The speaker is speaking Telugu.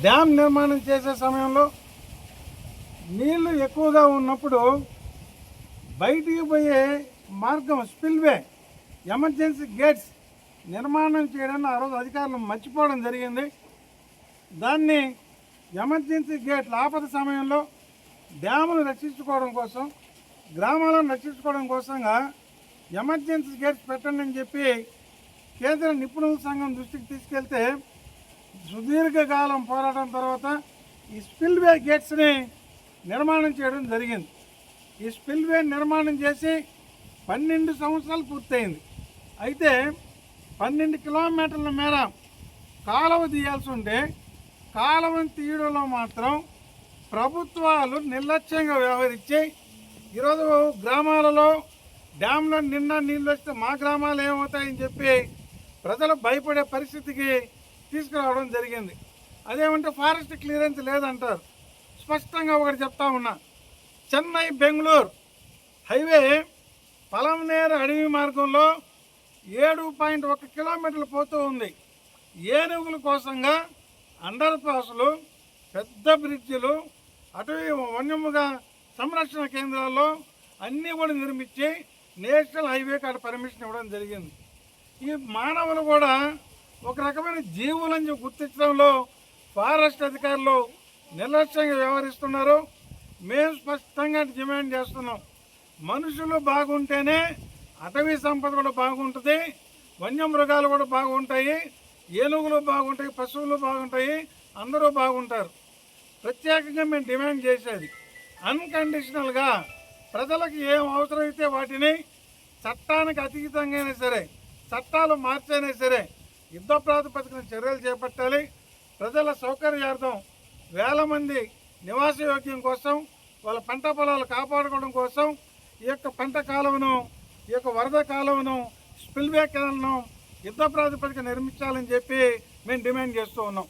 డ్యామ్ నిర్మాణం చేసే సమయంలో నీళ్లు ఎక్కువగా ఉన్నప్పుడు బయటికి పోయే మార్గం స్పిల్వే ఎమర్జెన్సీ గేట్స్ నిర్మాణం చేయడాన్ని ఆ రోజు అధికారులు మర్చిపోవడం జరిగింది. దాన్ని ఎమర్జెన్సీ గేట్ల ఆపద సమయంలో డ్యామును రక్షించుకోవడం కోసం, గ్రామాలను రక్షించుకోవడం కోసంగా ఎమర్జెన్సీ గేట్స్ పెట్టండి అని చెప్పి కేంద్ర నిపుణుల సంఘం దృష్టికి తీసుకెళ్తే సుదీర్ఘకాలం పోరాటం తర్వాత ఈ స్పిల్వే గేట్స్ని నిర్మాణం చేయడం జరిగింది. ఈ స్పిల్వే నిర్మాణం చేసి 12 సంవత్సరాలు పూర్తయింది. అయితే 12 కిలోమీటర్ల మేర కాలువ తీయాల్సి ఉంటే కాలువను తీయడంలో మాత్రం ప్రభుత్వాలు నిర్లక్ష్యంగా వ్యవహరించి ఈరోజు గ్రామాలలో డ్యాంలో నిండా నీళ్ళు వస్తే మా గ్రామాలు ఏమవుతాయని చెప్పి ప్రజలు భయపడే పరిస్థితికి తీసుకురావడం జరిగింది. అదేమంటే ఫారెస్ట్ క్లియరెన్స్ లేదంటారు. స్పష్టంగా ఒకటి చెప్తా ఉన్నా, చెన్నై బెంగళూరు హైవే పలమనేరు అడవి మార్గంలో 7.1 కిలోమీటర్లు పోతూ ఉంది. ఏనుగుల కోసంగా అండర్ పాస్లు, పెద్ద బ్రిడ్జిలు, అటవీ వన్యముగా సంరక్షణ కేంద్రాల్లో అన్నీ కూడా నిర్మించి నేషనల్ హైవే కాడ పర్మిషన్ ఇవ్వడం జరిగింది. ఈ మానవులు కూడా ఒక రకమైన జీవులని గుర్తించడంలో ఫారెస్ట్ అధికారులు నిర్లక్ష్యంగా వ్యవహరిస్తున్నారు. మేము స్పష్టంగా డిమాండ్ చేస్తున్నాం, మనుషులు బాగుంటేనే అటవీ సంపద కూడా బాగుంటుంది, వన్యమృగాలు కూడా బాగుంటాయి, ఏనుగులు బాగుంటాయి, పశువులు బాగుంటాయి, అందరూ బాగుంటారు. ప్రత్యేకంగా మేము డిమాండ్ చేసేది అన్కండిషనల్గా ప్రజలకు ఏం అవసరమైతే వాటిని చట్టానికి అతీతంగా అయినా సరే, చట్టాలు మార్చైనా సరే యుద్ధ ప్రాతిపదికన చర్యలు చేపట్టాలి. ప్రజల సౌకర్యార్థం వేల మంది నివాస యోగ్యం కోసం, వాళ్ళ పంట పొలాలు కాపాడుకోవడం కోసం ఈ యొక్క పంట కాలువను, ఈ యొక్క వరద కాలువను, స్పిల్వే కెనాల్ను యుద్ధ ప్రాతిపదికన నిర్మించాలని చెప్పి మేము డిమాండ్ చేస్తూ ఉన్నాం.